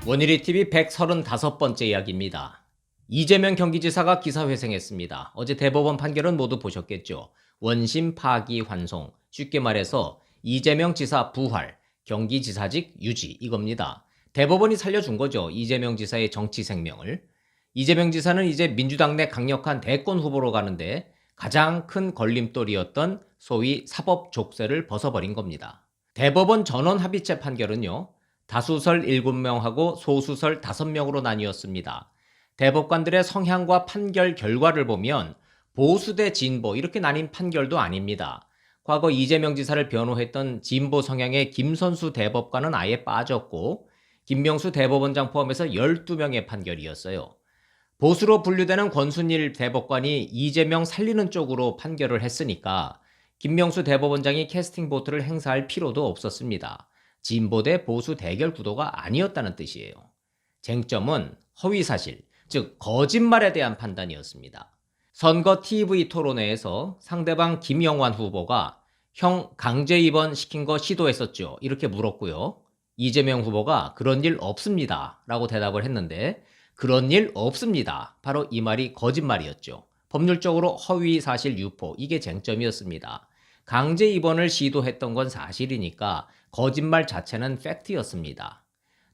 원일이TV 135번째 이야기입니다. 이재명 경기지사가 기사회생했습니다. 어제 대법원 판결은 모두 보셨겠죠. 원심 파기환송, 쉽게 말해서 이재명 지사 부활, 경기지사직 유지 이겁니다. 대법원이 살려준 거죠. 이재명 지사의 정치 생명을. 이재명 지사는 이제 민주당 내 강력한 대권 후보로 가는데 가장 큰 걸림돌이었던 소위 사법 족쇄를 벗어버린 겁니다. 대법원 전원 합의체 판결은요. 다수설 7명하고 소수설 5명으로 나뉘었습니다. 대법관들의 성향과 판결 결과를 보면 보수 대 진보 이렇게 나뉜 판결도 아닙니다. 과거 이재명 지사를 변호했던 진보 성향의 김선수 대법관은 아예 빠졌고 김명수 대법원장 포함해서 12명의 판결이었어요. 보수로 분류되는 권순일 대법관이 이재명 살리는 쪽으로 판결을 했으니까 김명수 대법원장이 캐스팅 보트를 행사할 필요도 없었습니다. 진보 대 보수 대결 구도가 아니었다는 뜻이에요. 쟁점은 허위사실, 즉 거짓말에 대한 판단이었습니다. 선거 TV 토론회에서 상대방 김영환 후보가 형 강제 입원 시킨 거 시도했었죠. 이렇게 물었고요. 이재명 후보가 그런 일 없습니다. 라고 대답을 했는데 그런 일 없습니다. 바로 이 말이 거짓말이었죠. 법률적으로 허위사실 유포, 이게 쟁점이었습니다. 강제 입원을 시도했던 건 사실이니까 거짓말 자체는 팩트였습니다.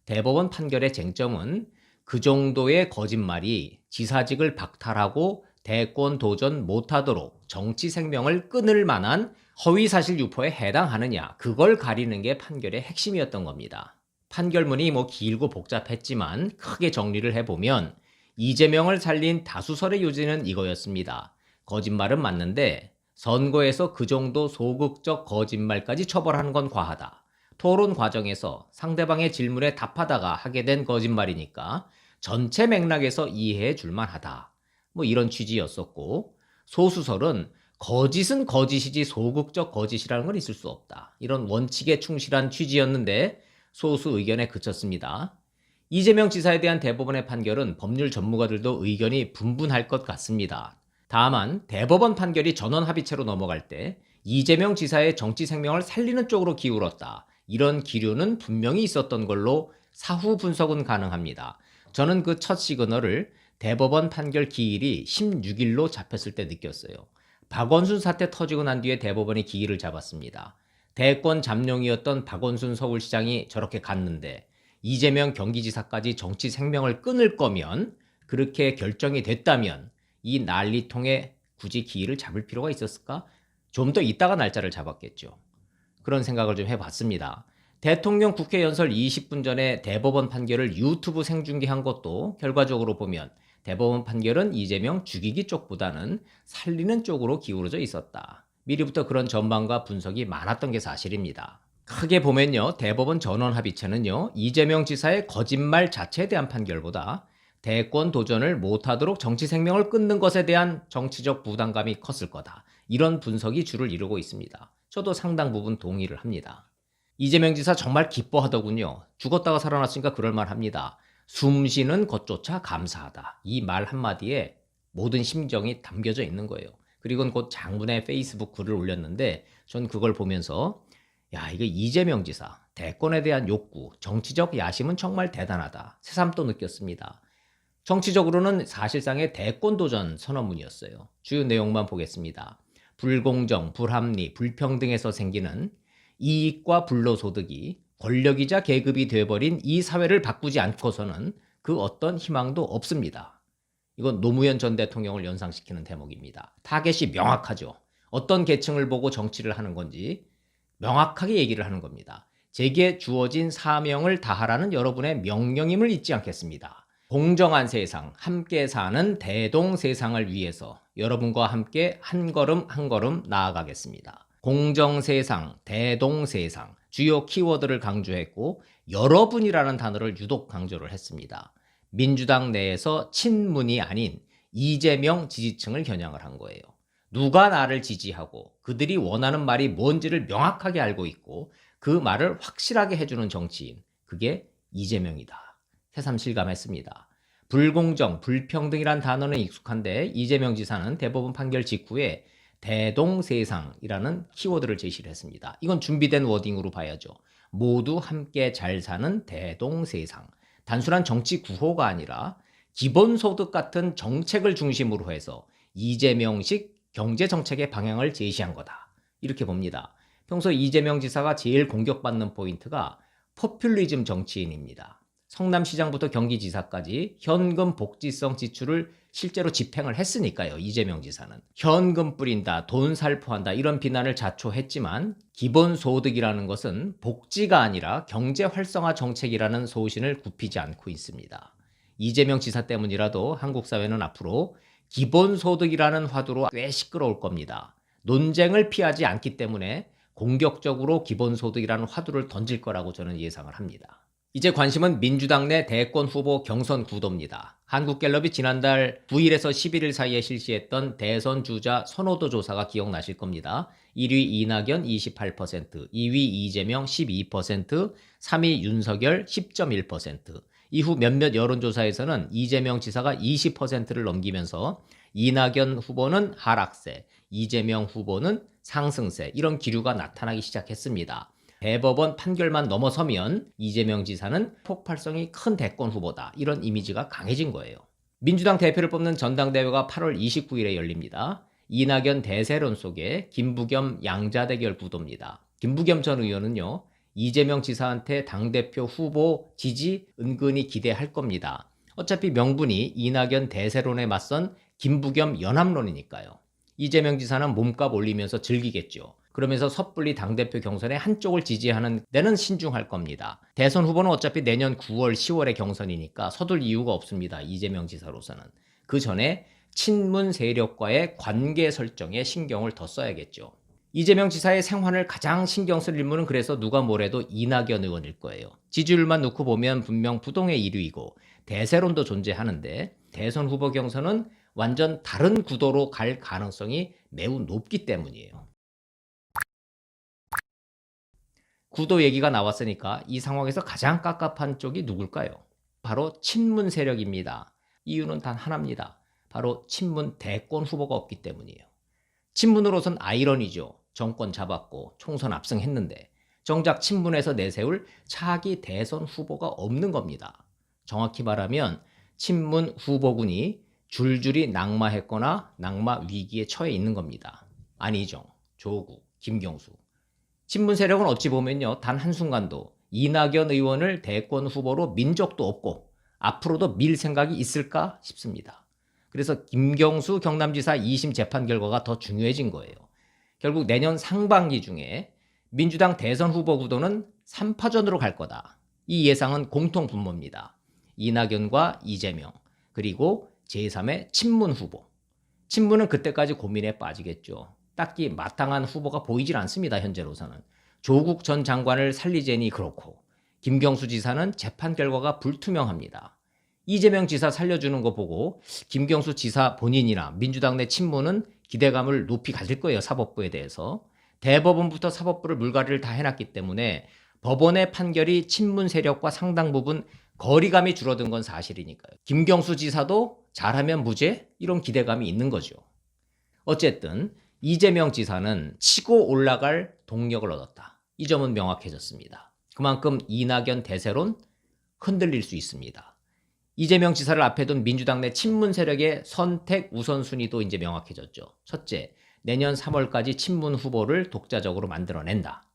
대법원 판결의 쟁점은 그 정도의 거짓말이 지사직을 박탈하고 대권 도전 못하도록 정치 생명을 끊을 만한 허위사실 유포에 해당하느냐, 그걸 가리는 게 판결의 핵심이었던 겁니다. 판결문이 길고 복잡했지만 크게 정리를 해보면 이재명을 살린 다수설의 요지는 이거였습니다. 거짓말은 맞는데 선거에서 그 정도 소극적 거짓말까지 처벌하는 건 과하다. 토론 과정에서 상대방의 질문에 답하다가 하게 된 거짓말이니까 전체 맥락에서 이해해 줄만 하다. 이런 취지였었고, 소수설은 거짓은 거짓이지 소극적 거짓이라는 건 있을 수 없다. 이런 원칙에 충실한 취지였는데 소수 의견에 그쳤습니다. 이재명 지사에 대한 대법원의 판결은 법률 전문가들도 의견이 분분할 것 같습니다. 다만 대법원 판결이 전원 합의체로 넘어갈 때 이재명 지사의 정치 생명을 살리는 쪽으로 기울었다. 이런 기류는 분명히 있었던 걸로 사후 분석은 가능합니다. 저는 그 첫 시그널을 대법원 판결 기일이 16일로 잡혔을 때 느꼈어요. 박원순 사태 터지고 난 뒤에 대법원이 기일을 잡았습니다. 대권 잠룡이었던 박원순 서울시장이 저렇게 갔는데 이재명 경기지사까지 정치 생명을 끊을 거면, 그렇게 결정이 됐다면 이 난리통에 굳이 기일을 잡을 필요가 있었을까? 좀 더 있다가 날짜를 잡았겠죠. 그런 생각을 좀 해봤습니다. 대통령 국회 연설 20분 전에 대법원 판결을 유튜브 생중계한 것도 결과적으로 보면 대법원 판결은 이재명 죽이기 쪽보다는 살리는 쪽으로 기울어져 있었다. 미리부터 그런 전망과 분석이 많았던 게 사실입니다. 크게 보면요, 대법원 전원 합의체는요, 이재명 지사의 거짓말 자체에 대한 판결보다 대권 도전을 못하도록 정치 생명을 끊는 것에 대한 정치적 부담감이 컸을 거다. 이런 분석이 주를 이루고 있습니다. 저도 상당 부분 동의를 합니다. 이재명 지사 정말 기뻐하더군요. 죽었다가 살아났으니까 그럴만합니다. 숨쉬는 것조차 감사하다. 이 말 한마디에 모든 심정이 담겨져 있는 거예요. 그리고 곧 장문의 페이스북 글을 올렸는데 전 그걸 보면서 이거 이재명 지사 대권에 대한 욕구, 정치적 야심은 정말 대단하다. 새삼 또 느꼈습니다. 정치적으로는 사실상의 대권 도전 선언문이었어요. 주요 내용만 보겠습니다. 불공정, 불합리, 불평등에서 생기는 이익과 불로소득이 권력이자 계급이 되어버린 이 사회를 바꾸지 않고서는 그 어떤 희망도 없습니다. 이건 노무현 전 대통령을 연상시키는 대목입니다. 타겟이 명확하죠. 어떤 계층을 보고 정치를 하는 건지 명확하게 얘기를 하는 겁니다. 제게 주어진 사명을 다하라는 여러분의 명령임을 잊지 않겠습니다. 공정한 세상, 함께 사는 대동 세상을 위해서 여러분과 함께 한 걸음 한 걸음 나아가겠습니다. 공정세상, 대동세상, 주요 키워드를 강조했고 여러분이라는 단어를 유독 강조를 했습니다. 민주당 내에서 친문이 아닌 이재명 지지층을 겨냥을 한 거예요. 누가 나를 지지하고 그들이 원하는 말이 뭔지를 명확하게 알고 있고 그 말을 확실하게 해주는 정치인, 그게 이재명이다. 새삼 실감했습니다. 불공정, 불평등이란 단어는 익숙한데 이재명 지사는 대법원 판결 직후에 대동세상이라는 키워드를 제시를 했습니다. 이건 준비된 워딩으로 봐야죠. 모두 함께 잘 사는 대동세상. 단순한 정치 구호가 아니라 기본소득 같은 정책을 중심으로 해서 이재명식 경제정책의 방향을 제시한 거다. 이렇게 봅니다. 평소 이재명 지사가 제일 공격받는 포인트가 포퓰리즘 정치인입니다. 성남시장부터 경기지사까지 현금 복지성 지출을 실제로 집행을 했으니까요. 이재명 지사는 현금 뿌린다, 돈 살포한다 이런 비난을 자초했지만 기본소득이라는 것은 복지가 아니라 경제 활성화 정책이라는 소신을 굽히지 않고 있습니다. 이재명 지사 때문이라도 한국 사회는 앞으로 기본소득이라는 화두로 꽤 시끄러울 겁니다. 논쟁을 피하지 않기 때문에 공격적으로 기본소득이라는 화두를 던질 거라고 저는 예상을 합니다. 이제 관심은 민주당 내 대권 후보 경선 구도입니다. 한국갤럽이 지난달 9일에서 11일 사이에 실시했던 대선 주자 선호도 조사가 기억나실 겁니다. 1위 이낙연 28%, 2위 이재명 12%, 3위 윤석열 10.1%. 이후 몇몇 여론조사에서는 이재명 지사가 20%를 넘기면서 이낙연 후보는 하락세, 이재명 후보는 상승세 이런 기류가 나타나기 시작했습니다. 대법원 판결만 넘어서면 이재명 지사는 폭발성이 큰 대권 후보다 이런 이미지가 강해진 거예요. 민주당 대표를 뽑는 전당대회가 8월 29일에 열립니다. 이낙연 대세론 속에 김부겸 양자대결 구도입니다. 김부겸 전 의원은요. 이재명 지사한테 당대표 후보 지지 은근히 기대할 겁니다. 어차피 명분이 이낙연 대세론에 맞선 김부겸 연합론이니까요. 이재명 지사는 몸값 올리면서 즐기겠죠. 그러면서 섣불리 당대표 경선에 한쪽을 지지하는 데는 신중할 겁니다. 대선 후보는 어차피 내년 9월, 10월에 경선이니까 서둘 이유가 없습니다. 이재명 지사로서는. 그 전에 친문 세력과의 관계 설정에 신경을 더 써야겠죠. 이재명 지사의 생활을 가장 신경 쓸 인물은 그래서 누가 뭐래도 이낙연 의원일 거예요. 지지율만 놓고 보면 분명 부동의 1위이고 대세론도 존재하는데 대선 후보 경선은 완전 다른 구도로 갈 가능성이 매우 높기 때문이에요. 구도 얘기가 나왔으니까 이 상황에서 가장 깝깝한 쪽이 누굴까요? 바로 친문 세력입니다. 이유는 단 하나입니다. 바로 친문 대권 후보가 없기 때문이에요. 친문으로선 아이러니죠. 정권 잡았고 총선 압승했는데 정작 친문에서 내세울 차기 대선 후보가 없는 겁니다. 정확히 말하면 친문 후보군이 줄줄이 낙마했거나 낙마 위기에 처해 있는 겁니다. 안희정, 조국, 김경수. 친문 세력은 어찌 보면요. 단 한순간도 이낙연 의원을 대권 후보로 민 적도 없고 앞으로도 밀 생각이 있을까 싶습니다. 그래서 김경수 경남지사 2심 재판 결과가 더 중요해진 거예요. 결국 내년 상반기 중에 민주당 대선 후보 구도는 3파전으로 갈 거다. 이 예상은 공통 분모입니다. 이낙연과 이재명, 그리고 제3의 친문 후보. 친문은 그때까지 고민에 빠지겠죠. 딱히 마땅한 후보가 보이질 않습니다. 현재로서는. 조국 전 장관을 살리자니 그렇고 김경수 지사는 재판 결과가 불투명합니다. 이재명 지사 살려주는 거 보고 김경수 지사 본인이나 민주당 내 친문은 기대감을 높이 가질 거예요. 사법부에 대해서. 대법원부터 사법부를 물갈이를 다 해놨기 때문에 법원의 판결이 친문 세력과 상당 부분 거리감이 줄어든 건 사실이니까요. 김경수 지사도 잘하면 무죄? 이런 기대감이 있는 거죠. 어쨌든 이재명 지사는 치고 올라갈 동력을 얻었다. 이 점은 명확해졌습니다. 그만큼 이낙연 대세론 흔들릴 수 있습니다. 이재명 지사를 앞에 둔 민주당 내 친문 세력의 선택 우선순위도 이제 명확해졌죠. 첫째, 내년 3월까지 친문 후보를 독자적으로 만들어낸다.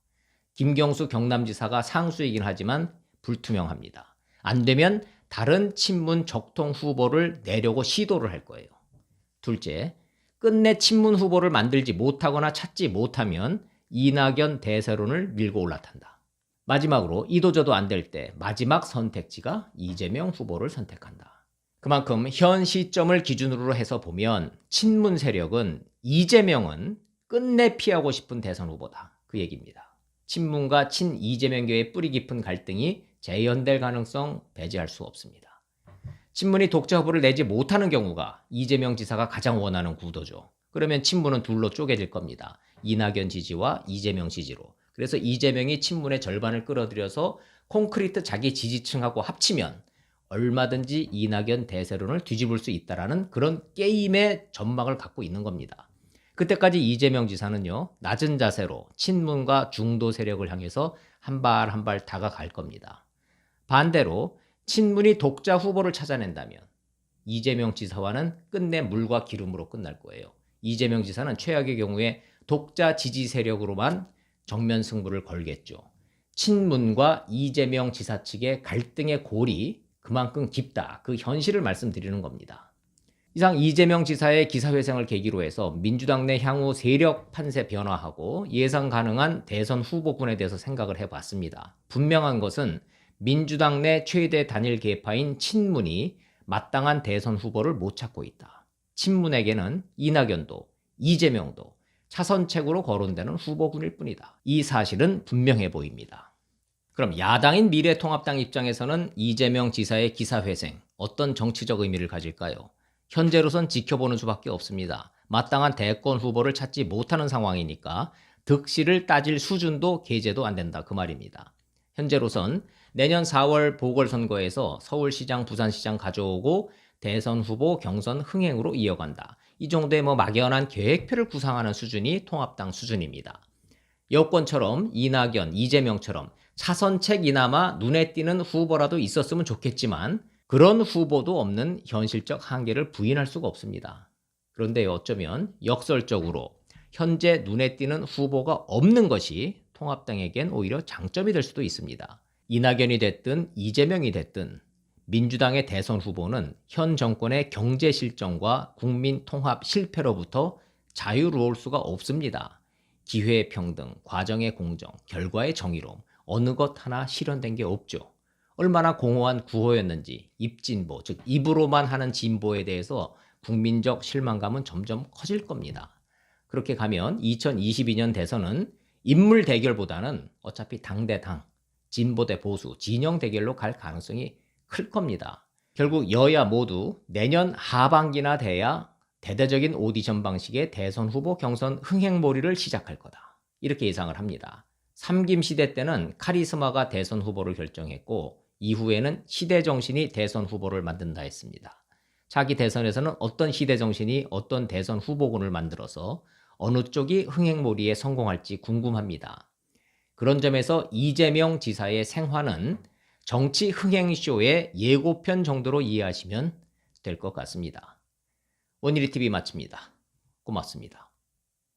김경수 경남지사가 상수이긴 하지만 불투명합니다. 안 되면 다른 친문 적통 후보를 내려고 시도를 할 거예요. 둘째, 끝내 친문 후보를 만들지 못하거나 찾지 못하면 이낙연 대세론을 밀고 올라탄다. 마지막으로 이도저도 안 될 때 마지막 선택지가 이재명 후보를 선택한다. 그만큼 현 시점을 기준으로 해서 보면 친문 세력은 이재명은 끝내 피하고 싶은 대선 후보다. 그 얘기입니다. 친문과 친 이재명교의 뿌리 깊은 갈등이 재현될 가능성 배제할 수 없습니다. 친문이 독자 후보를 내지 못하는 경우가 이재명 지사가 가장 원하는 구도죠. 그러면 친문은 둘로 쪼개질 겁니다. 이낙연 지지와 이재명 지지로. 그래서 이재명이 친문의 절반을 끌어들여서 콘크리트 자기 지지층하고 합치면 얼마든지 이낙연 대세론을 뒤집을 수 있다라는 그런 게임의 전망을 갖고 있는 겁니다. 그때까지 이재명 지사는요, 낮은 자세로 친문과 중도 세력을 향해서 한 발 한 발 다가갈 겁니다. 반대로 친문이 독자 후보를 찾아낸다면 이재명 지사와는 끝내 물과 기름으로 끝날 거예요. 이재명 지사는 최악의 경우에 독자 지지 세력으로만 정면 승부를 걸겠죠. 친문과 이재명 지사 측의 갈등의 골이 그만큼 깊다. 그 현실을 말씀드리는 겁니다. 이상 이재명 지사의 기사회생을 계기로 해서 민주당 내 향후 세력 판세 변화하고 예상 가능한 대선 후보군에 대해서 생각을 해봤습니다. 분명한 것은 민주당 내 최대 단일 계파인 친문이 마땅한 대선 후보를 못 찾고 있다. 친문에게는 이낙연도 이재명도 차선책으로 거론되는 후보군일 뿐이다. 이 사실은 분명해 보입니다. 그럼 야당인 미래통합당 입장에서는 이재명 지사의 기사회생, 어떤 정치적 의미를 가질까요? 현재로선 지켜보는 수밖에 없습니다. 마땅한 대권 후보를 찾지 못하는 상황이니까 득실을 따질 수준도 계제도 안 된다 그 말입니다. 현재로선 내년 4월 보궐선거에서 서울시장, 부산시장 가져오고 대선 후보 경선 흥행으로 이어간다. 이 정도의 막연한 계획표를 구상하는 수준이 통합당 수준입니다. 여권처럼 이낙연, 이재명처럼 차선책이나마 눈에 띄는 후보라도 있었으면 좋겠지만 그런 후보도 없는 현실적 한계를 부인할 수가 없습니다. 그런데 어쩌면 역설적으로 현재 눈에 띄는 후보가 없는 것이 통합당에겐 오히려 장점이 될 수도 있습니다. 이낙연이 됐든 이재명이 됐든 민주당의 대선 후보는 현 정권의 경제 실정과 국민 통합 실패로부터 자유로울 수가 없습니다. 기회의 평등, 과정의 공정, 결과의 정의로움, 어느 것 하나 실현된 게 없죠. 얼마나 공허한 구호였는지 입진보, 즉 입으로만 하는 진보에 대해서 국민적 실망감은 점점 커질 겁니다. 그렇게 가면 2022년 대선은 인물 대결보다는 어차피 당 대 당, 진보 대 보수, 진영 대결로 갈 가능성이 클 겁니다. 결국 여야 모두 내년 하반기나 돼야 대대적인 오디션 방식의 대선 후보 경선 흥행몰이를 시작할 거다. 이렇게 예상을 합니다. 삼김 시대 때는 카리스마가 대선 후보를 결정했고 이후에는 시대 정신이 대선 후보를 만든다 했습니다. 차기 대선에서는 어떤 시대 정신이 어떤 대선 후보군을 만들어서 어느 쪽이 흥행몰이에 성공할지 궁금합니다. 그런 점에서 이재명 지사의 생화는 정치 흥행쇼의 예고편 정도로 이해하시면 될 것 같습니다. 원일이 TV 마칩니다. 고맙습니다.